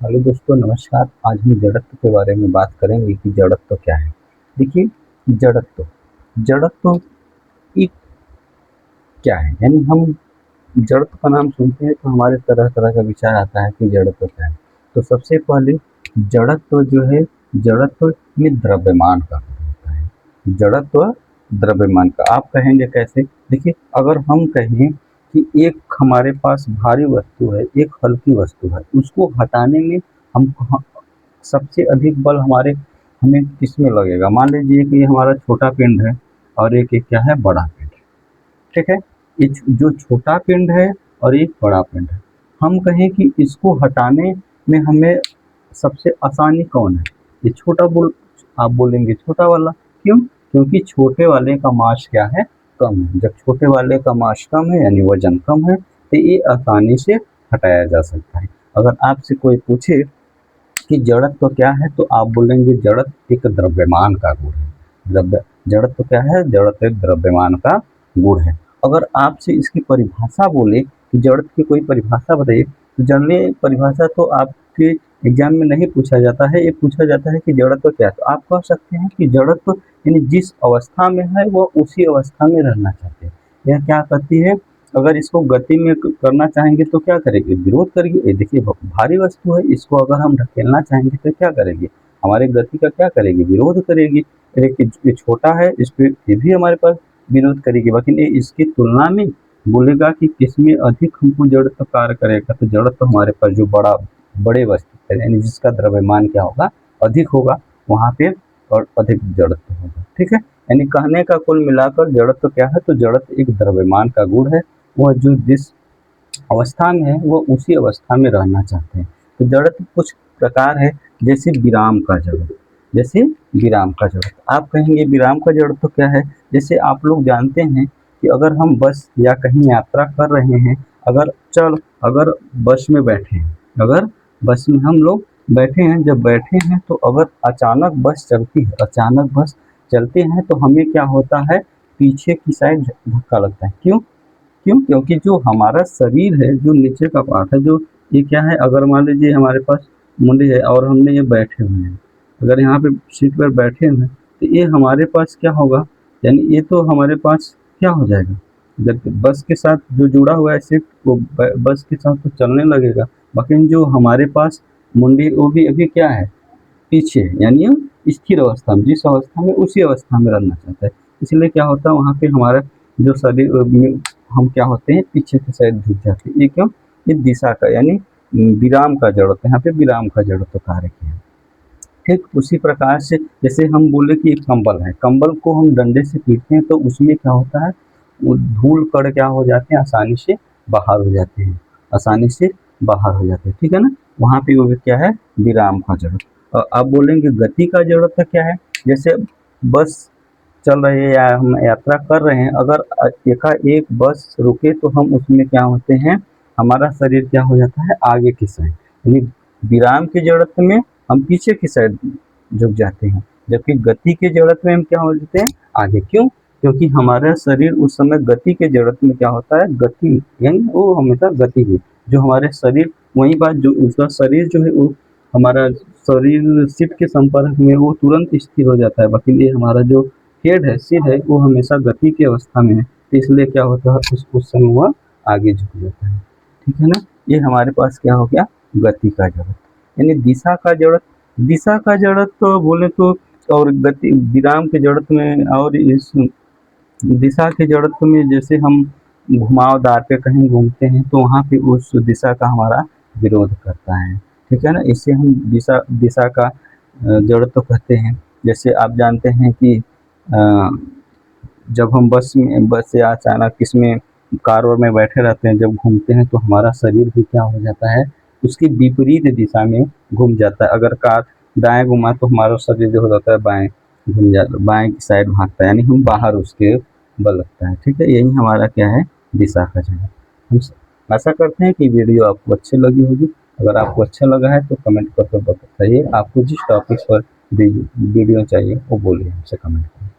Hello दोस्तों, नमस्कार। आज हम जड़त्व के बारे में बात करेंगे कि जड़त्व क्या है। देखिए, जड़त्व जड़त्व एक क्या है, यानी हम जड़त्व का नाम सुनते हैं तो हमारे तरह तरह का विचार आता है कि जड़त्व क्या है। तो सबसे पहले जड़त्व जो है, जड़त्व में द्रव्यमान का होता है। जड़त्व द्रव्यमान का आप कहेंगे कैसे? देखिए, अगर हम कहें कि एक हमारे पास भारी वस्तु है, एक हल्की वस्तु है, उसको हटाने में हम सबसे अधिक बल हमें किसमें लगेगा? मान लीजिए कि ये हमारा छोटा पिंड है और एक क्या है, बड़ा पिंड। ठीक है, ये जो छोटा पिंड है और एक बड़ा पिंड है, हम कहें कि इसको हटाने में हमें सबसे आसानी कौन है? ये आप बोलेंगे छोटा वाला। क्यों? क्योंकि छोटे वाले का मास क्या है, कम है। जब छोटे वाले का मास कम है यानी वजन कम है तो ये आसानी से हटाया जा सकता है। अगर आपसे कोई पूछे कि जड़त्व क्या है तो आप बोलेंगे जड़त्व एक द्रव्यमान का गुण है। जड़त्व क्या है? जड़त्व एक द्रव्यमान का गुण है। अगर आपसे इसकी परिभाषा बोले कि जड़त्व की कोई परिभाषा बताइए, तो जनरली परिभाषा तो आपके एग्जाम में नहीं पूछा जाता है, ये पूछा जाता है कि जड़त्व क्या है। तो आप कह सकते हैं कि जड़त्व यानी जिस अवस्था में है वो उसी अवस्था में रहना चाहते हैं। यह क्या करती है? अगर इसको गति में करना चाहेंगे तो क्या करेगी? विरोध करेगी। ये देखिए, भारी वस्तु है, इसको अगर हम ढकेलना चाहेंगे तो क्या करेगी? हमारे गति का क्या करेगी? विरोध करेगी। देखिए, ये छोटा है, इस पे ये भी हमारे पास विरोध करेगी, लेकिन ये इसकी तुलना में बोलेगा कि किसमें अधिक हमको जड़त्व कार्य करेगा। तो जड़त्व हमारे पास जो बड़े वस्तु है यानी जिसका द्रव्यमान क्या होगा, अधिक होगा, वहाँ पे और अधिक जड़त्व होगा। ठीक है, यानी कहने का कुल मिलाकर जड़त्व क्या है? तो जड़त्व एक द्रव्यमान का गुण है। वह जो जिस अवस्था में है वो उसी अवस्था में रहना चाहते हैं। तो जड़त्व कुछ प्रकार है, जैसे विराम का जड़त्व। जैसे विराम का जड़त्व आप कहेंगे विराम का जड़त्व क्या है? जैसे आप लोग जानते हैं कि अगर हम बस या कहीं यात्रा कर रहे हैं, अगर बस में बैठे हैं, अगर बस में हम लोग बैठे हैं, जब बैठे हैं तो अगर अचानक बस चलती है, अचानक बस चलते हैं तो हमें क्या होता है? पीछे की साइड धक्का लगता है। क्यों? क्योंकि जो हमारा शरीर है, जो नीचे का पार्ट है, जो ये क्या है, अगर मान लीजिए हमारे पास मुंडी है और हमने ये बैठे हुए हैं, अगर यहाँ पे सीट पर बैठे हुए हैं तो ये हमारे पास क्या होगा, यानी ये तो हमारे पास क्या हो जाएगा, जब बस के साथ जो जुड़ा हुआ है सीट वो बस के साथ तो चलने लगेगा, बाकी जो हमारे पास मुंडी वो भी अभी क्या है, पीछे, यानी स्थिर अवस्था में, जिस अवस्था में उसी अवस्था में रहना चाहता है। इसलिए क्या होता है, वहाँ पे हमारा जो शरीर हम क्या होते हैं, पीछे की साइड झुक जाते हैं। ये क्यों? ये दिशा का यानी विराम का जड़त्व, यहाँ पे विराम का जड़त्व कार्य किया। ठीक उसी प्रकार से जैसे हम बोले कि एक कंबल है, कंबल को हम डंडे से पीटते हैं तो उसमें क्या होता है, वो धूल कण क्या हो जाते हैं, आसानी से बाहर हो जाते हैं, आसानी से बाहर हो जाते हैं। ठीक है ना, वहाँ पे वो क्या है, विराम का जड़त्व। अब बोलेंगे गति का जड़त्व क्या है? जैसे बस चल रही है या हम यात्रा कर रहे हैं, अगर एकाएक बस रुके तो हम उसमें क्या होते हैं, हमारा शरीर क्या हो जाता है, आगे की साइड, यानी विराम के जड़त्व में हम पीछे की साइड झुक जाते हैं, जबकि गति के जड़त्व में हम क्या हो जाते हैं, आगे। क्यों? क्योंकि हमारा शरीर उस समय गति के जड़त्व में क्या होता है, गति, यानी वो हमेशा गति है, जो हमारे शरीर, वही बात, जो उसका शरीर जो है वो हमारा शरीर सीट के संपर्क में वो तुरंत स्थिर हो जाता है, बाकी ये हमारा जो हेड है, सिर है, वो हमेशा गति की अवस्था में है, तो इसलिए क्या होता है, उस समय वह आगे झुक जाता है। ठीक है ना, ये हमारे पास क्या हो गया, गति का जड़त्व। यानी दिशा का जड़त्व तो बोले तो, और गति विराम के जड़त्व में, और इस दिशा के जड़त्व में जैसे हम घुमावदार पे कहीं घूमते हैं तो वहाँ पे उस दिशा का हमारा विरोध करता है। ठीक है ना, इससे हम दिशा दिशा का जड़त्व कहते हैं। जैसे आप जानते हैं कि जब हम बस या अचानक किसमें कार वार में बैठे रहते हैं, जब घूमते हैं तो हमारा शरीर भी क्या हो जाता है, उसकी विपरीत दिशा में घूम जाता है। अगर कार दाएं घुमा तो हमारा शरीर जो हो जाता है बाएं घूम जाता है, बाएं की साइड भागता है, यानी हम बाहर उसके बल लगता है। ठीक है, यही हमारा क्या है, दिशा का जगह। हम आशा करते हैं कि वीडियो आपको अच्छी लगी होगी। अगर आपको अच्छा लगा है तो कमेंट करके बताइए, आपको जिस टॉपिक पर वीडियो चाहिए वो बोलिए, हमसे कमेंट करें।